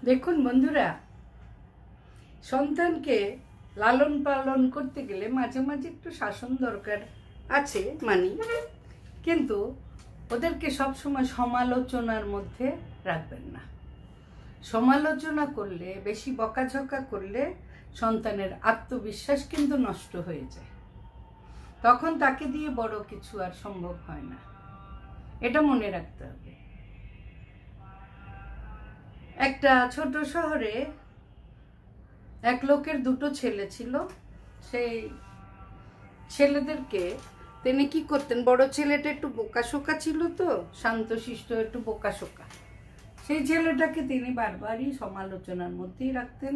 দেখুন বন্ধুরা, সন্তানকে লালন পালন করতে গেলে মাঝে মাঝে একটু শাসন দরকার আছে মানি, কিন্তু ওদেরকে সবসময় সমালোচনার মধ্যে রাখবেন না। সমালোচনা করলে, বেশি বকাঝকা করলে সন্তানের আত্মবিশ্বাস কিন্তু নষ্ট হয়ে যায়। তখন তাকে দিয়ে বড় কিছু আর সম্ভব হয় না, এটা মনে রাখতে হবে। একটা ছোট শহরে এক লোকের দুটো ছেলে ছিল। সেই ছেলেদেরকে তিনি কি করতেন, বড় ছেলেটা একটু বোকাশোকা ছিল, তো শান্তশিষ্ট, একটু বোকাশোকা। সেই ছেলেটাকে তিনি বারবারই সমালোচনার মধ্যেই রাখতেন,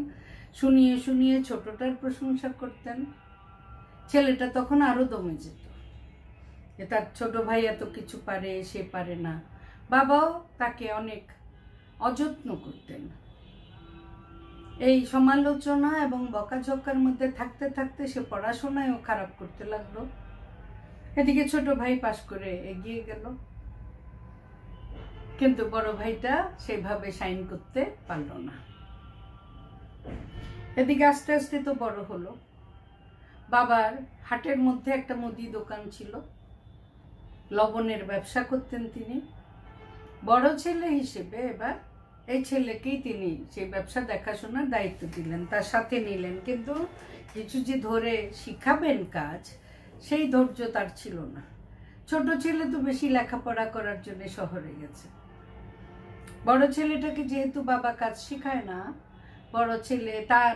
শুনিয়ে শুনিয়ে ছোটটার প্রশংসা করতেন। ছেলেটা তখন আরো দমে যেত যে তার ছোট ভাই এত কিছু পারে, সে পারে না। বাবাও তাকে অনেক অযত্ন করতেন। এই সমালোচনা এবং বকাঝকার মধ্যে থাকতে থাকতে সে পড়াশোনায়ও খারাপ করতে লাগলো। এদিকে ছোট ভাই পাশ করে এগিয়ে গেল, কিন্তু বড় ভাইটা সেভাবে সাইন করতে পারল না। এদিকে আস্তে আস্তে তো বড় হলো। বাবার হাটের মধ্যে একটা মুদি দোকান ছিল, লবণের ব্যবসা করতেন তিনি। বড় ছেলে হিসেবে এবার এই ছেলেকেই তিনি সেই ব্যবসা দেখাশোনার দায়িত্ব দিলেন, তার সাথে নিলেন। কিন্তু কিছু যে ধরে শিখাবেন কাজ, সেই ধৈর্য তার ছিল না। ছোট ছেলে তো বেশি লেখাপড়া করার জন্য শহরে গেছে। বড় ছেলেটাকে যেহেতু বাবা কাজ শিখায় না, বড় ছেলে তার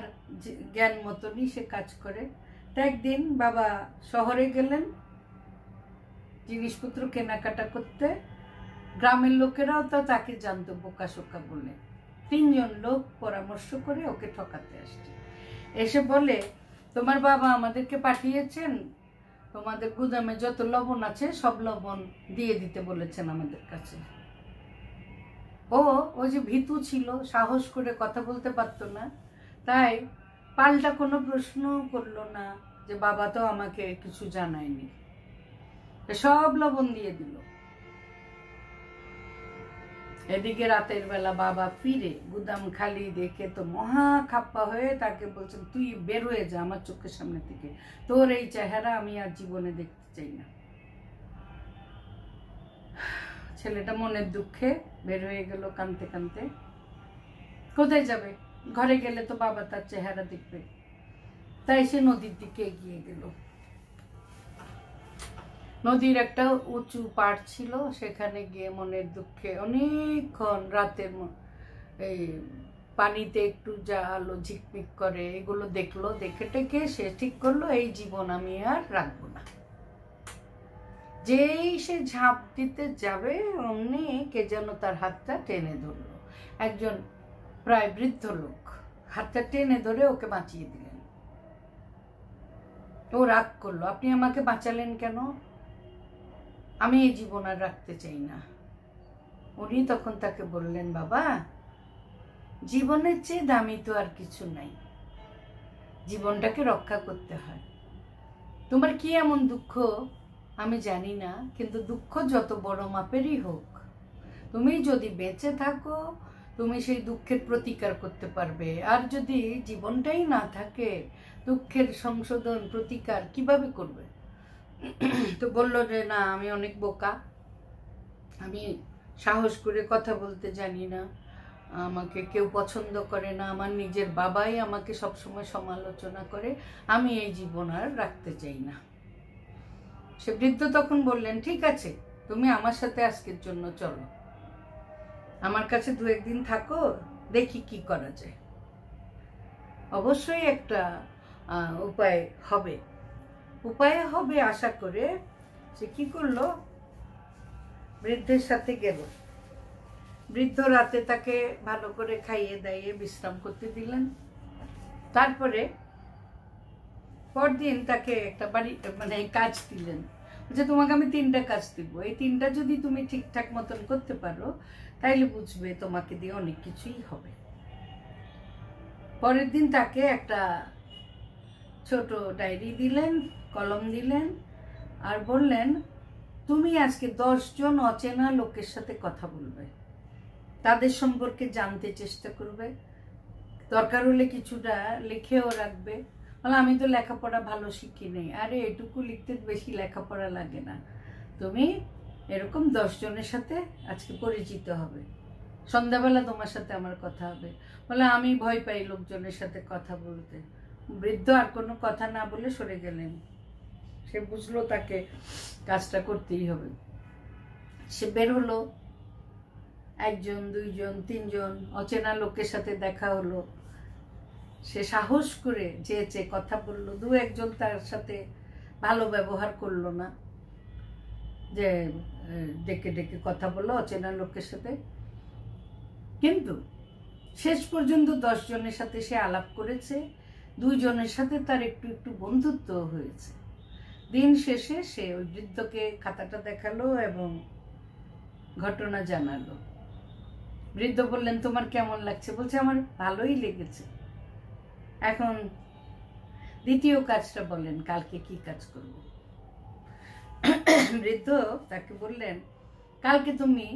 জ্ঞান মতনই সে কাজ করে। তা একদিন বাবা শহরে গেলেন জিনিসপত্র কেনাকাটা করতে। গ্রামের লোকেরাও তো তাকে জানতো বোকাশোকা বলে। 3 জন লোক পরামর্শ করে ওকে ঠকাতে আসছে। এসে বলে, তোমার বাবা আমাদেরকে পাঠিয়েছেন, তোমাদের গুদামে যত লবণ আছে সব লবণ দিয়ে দিতে বলেছেন আমাদের কাছে। ও যে ভীতু ছিল, সাহস করে কথা বলতে পারতো না, তাই পাল্টা কোনো প্রশ্ন করলো না যে বাবা তো আমাকে কিছু জানায়নি। সব লবণ দিয়ে দিল। এদিকে রাতের বেলা বাবা ফিরে গুদাম খালি দেখে তো মহা খাপ্পা হয়ে তাকে বলছেন, তুই বের হয়ে যা আমার চোখের সামনে থেকে, তোর এই চেহারা আমি আর জীবনে দেখতে চাই না। ছেলেটা মনের দুঃখে বের হয়ে গেল কাঁদতে কাঁদতে। কোথায় যাবে? ঘরে গেলে তো বাবা তার চেহারা দেখবে। তাই সে নদীর দিকে এগিয়ে গেল। নদীর একটা উঁচু পাড় ছিল, সেখানে গিয়ে মনের দুঃখে অনেকক্ষণ রাতের এই পানিতে একটু যা আলো ঝিকমিক করে এগুলো দেখলো। দেখে টেকে সে ঠিক করলো, এই জীবন আমি আর রাখবো না। যেই সে ঝাঁপ দিতে যাবে অমনি কে যেন তার হাতটা টেনে ধরলো। একজন প্রায় বৃদ্ধ লোক হাতটা টেনে ধরে ওকে বাঁচিয়ে দিলেন। ও রাগ করলো, আপনি আমাকে বাঁচালেন কেন? আমি এই জীবন আর রাখতে চাই না। উনি তখন তাকে বললেন, বাবা, জীবনের চেয়ে দামি তো আর কিছু নাই, জীবনটাকে রক্ষা করতে হয়। তোমার কি এমন দুঃখ আমি জানি না, কিন্তু দুঃখ যত বড় মাপেরই হোক, তুমি যদি বেঁচে থাকো তুমি সেই দুঃখের প্রতিকার করতে পারবে। আর যদি জীবনটাই না থাকে, দুঃখের সংশোধন প্রতিকার কিভাবে করবে? তো বললো যে না, আমি অনেক বোকা, আমি সাহস করে কথা বলতে জানি না, আমাকে কেউ পছন্দ করে না, আমার নিজের বাবাই আমাকে সবসময় সমালোচনা করে, আমি এই জীবন আর রাখতে চাই না। সে বৃদ্ধ তখন বললেন, ঠিক আছে, তুমি আমার সাথে আজকের জন্য চলো, আমার কাছে 2-1 দিন থাকো, দেখি কি করা যায়। অবশ্যই একটা উপায় হবে আশা করে সে কি করলো, বৃদ্ধের সাথে গেল। বৃদ্ধ রাতে তাকে ভালো করে খাইয়ে দাইয়ে বিশ্রাম করতে দিলেন। তারপরে পরদিন তাকে একটা বাড়ি কাজ দিলেন, যে তোমাকে আমি 3টা কাজ দিব, এই 3টা যদি তুমি ঠিকঠাক মতন করতে পারো তাইলে বুঝবে তোমাকে দিয়ে অনেক কিছুই হবে। পরের দিন তাকে একটা ছোট ডায়েরি দিলেন, কলম দিলেন, আর বললেন, তুমি আজকে 10 জন অচেনা লোকের সাথে কথা বলবে। তাদের সম্পর্কে জানতে চেষ্টা করবে, দরকার হলে কিছুটা লিখেও রাখবে। বলে আমি তো লেখাপড়া ভালো শিখি নেই। আরে এটুকু লিখতে বেশি লেখাপড়া লাগে না। তুমি এরকম 10 জনের সাথে আজকে পরিচিত হবে, সন্ধ্যাবেলা তোমার সাথে আমার কথা হবে। বলে আমি ভয় পাই লোকজনের সাথে কথা বলতে। বৃদ্ধ আর কোনো কথা না বলে সরে গেলেন। সে বুঝলো তাকে কাজটা করতেই হবে। সে বের হলো, 1 জন 2 জন 3 জন অচেনা লোকের সাথে দেখা হলো। সে সাহস করে যেচে কথা বললো। 2-1 জন তার সাথে ভালো ব্যবহার করলো না, যে ডেকে ডেকে কথা বললো অচেনা লোকের সাথে। কিন্তু শেষ পর্যন্ত 10 জনের সাথে সে আলাপ করেছে। 2 জনের সাথে তার একটু একটু বন্ধুত্ব হয়েছে। দিন শেষে সে ওই বৃদ্ধকে খাতাটা দেখালো এবং ঘটনা জানালো। বৃদ্ধ বললেন তোমার কেমন লাগছে? বলছে আমার ভালোই লেগেছে। এখন দ্বিতীয় কাজটা বলেন, কালকে কি কাজ করব? বৃদ্ধ তাকে বললেন কালকে তুমি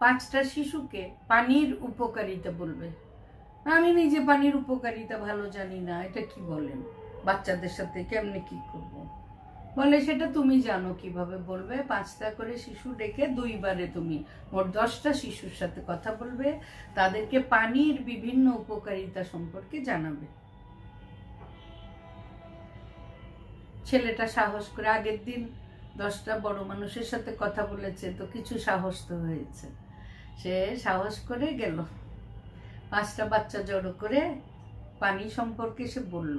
5টা শিশুকে পানির উপকারিতা বলবে। আমি নিজে পানির উপকারিতা ভালো জানি না, এটা কি বলেন? বাচ্চাদের সাথে কেমনে কি করব? বলে সেটা তুমি জানো কিভাবে বলবে। 5টা করে শিশু ডেকে 2 বারে তুমি মোট 10টা শিশুর সাথে কথা বলবে, তাদেরকে পানির বিভিন্ন উপকারিতা সম্পর্কে জানাবে। ছেলেটা সাহস করে, আগের দিন 10টা বড় মানুষের সাথে কথা বলেছে, তো কিছু সাহস তো হয়েছে। সে সাহস করে গেল, 5টা বাচ্চা জড়ো করে পানি সম্পর্কে সে বলল।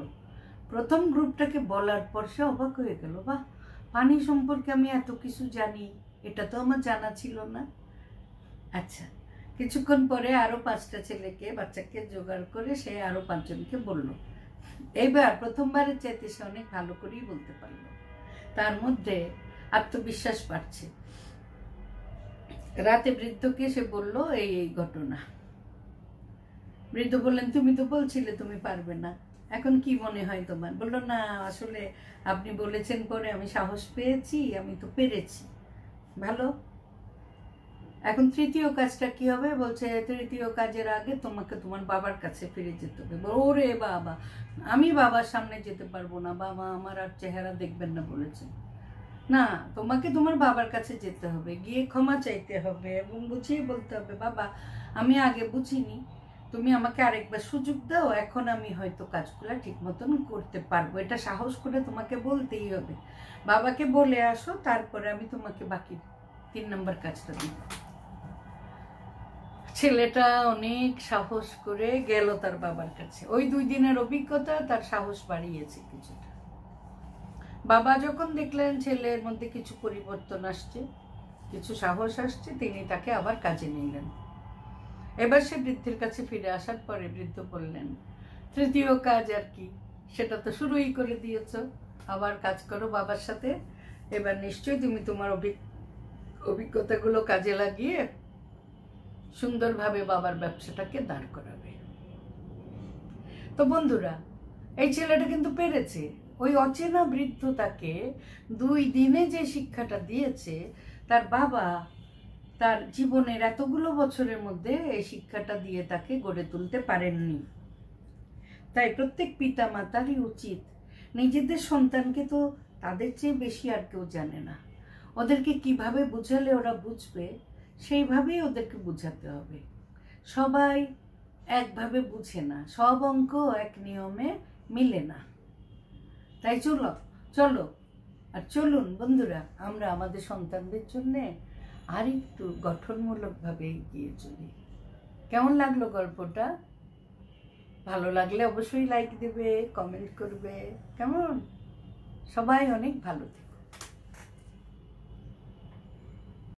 প্রথম গ্রুপটাকে বলার পর সে অবাক হয়ে গেল, বাহ, পানি সম্পর্কে আমি এত কিছু জানি, এটা তো আমার জানা ছিল না। আচ্ছা, কিছুক্ষণ পরে আরো 5টা বাচ্চাকে জোগাড় করে সে আরো 5 জনকে বলল। এইবার প্রথমবারের চাইতে সে অনেক ভালো করেই বলতে পারলো। তার মধ্যে আত্মবিশ্বাস বাড়ছে। রাতে বৃদ্ধকে সে বলল এই এই ঘটনা। বৃদ্ধ বললেন তুমি তো বলছিলে তুমি পারবে না, এখন কি মনে হয় তোমার? বললো না, আসলে আপনি বলেছেন পরে আমি সাহস পেয়েছি, আমি তো পেরেছি। ভালো, এখন তৃতীয় কাজটা কি হবে? বলছে তৃতীয় কাজের আগে তোমাকে তোমার বাবার কাছে ফিরে যেতে হবে। ওরে বাবা, আমি বাবার সামনে যেতে পারবো না, বাবা আমার আর চেহারা দেখবেন না বলেছেন। না, তোমাকে তোমার বাবার কাছে যেতে হবে, গিয়ে ক্ষমা চাইতে হবে এবং বুঝিয়ে বলতে হবে বাবা আমি আগে বুঝিনি, তুমি আমাকে আরেকবার সুযোগ দাও, এখন আমি হয়তো কাজগুলো ঠিক মতন করতে পারবো। এটা সাহস করে তোমাকে বলতেই হবে। বাবাকে বলে আসো, তারপরে আমি তোমাকে বাকি 3 নম্বর কাজটা দিব। ছেলেটা অনেক সাহস করে গেল তার বাবার কাছে। ওই 2 দিনের অভিজ্ঞতা তার সাহস বাড়িয়েছে কিছুটা। বাবা যখন দেখলেন ছেলের মধ্যে কিছু পরিবর্তন আসছে, কিছু সাহস আসছে, তিনি তাকে আবার কাজে নিলেন। এবার সে বৃদ্ধের কাছে ফিরে আসার পরে বৃদ্ধ বললেন তৃতীয় কাজ আর কি, সেটা তো শুরুই করে দিয়েছ, আবার কাজ করো বাবার সাথে। এবার নিশ্চয়ই তুমি তোমার অভিজ্ঞতাগুলো কাজে লাগিয়ে সুন্দরভাবে বাবার ব্যবসাটাকে দাঁড় করাবে। তো বন্ধুরা, এই ছেলেটা কিন্তু পেরেছে। ওই অচেনা বৃদ্ধ তাকে 2 দিনে যে শিক্ষাটা দিয়েছে, তার বাবা তার জীবনের এতগুলো বছরের মধ্যে এই শিক্ষাটা দিয়ে তাকে গড়ে তুলতে পারেননি। তাই প্রত্যেক পিতা মাতারই উচিত নিজেদের সন্তানকে তো তাদের চেয়ে বেশি আর কেউ জানে না, ওদেরকে কিভাবে বুঝালে ওরা বুঝবে সেইভাবেই ওদেরকে বুঝাতে হবে। সবাই একভাবে বুঝে না, সব অঙ্ক এক নিয়মে মিলে না। তাই চলো আর চলুন বন্ধুরা, আমরা আমাদের সন্তানদের জন্যে আর একটু গঠনমূলকভাবে এগিয়ে চলি। কেমন লাগলো গল্পটা? ভালো লাগলে অবশ্যই লাইক দেবে, কমেন্ট করবে। কেমন? সবাই অনেক ভালো থাকে।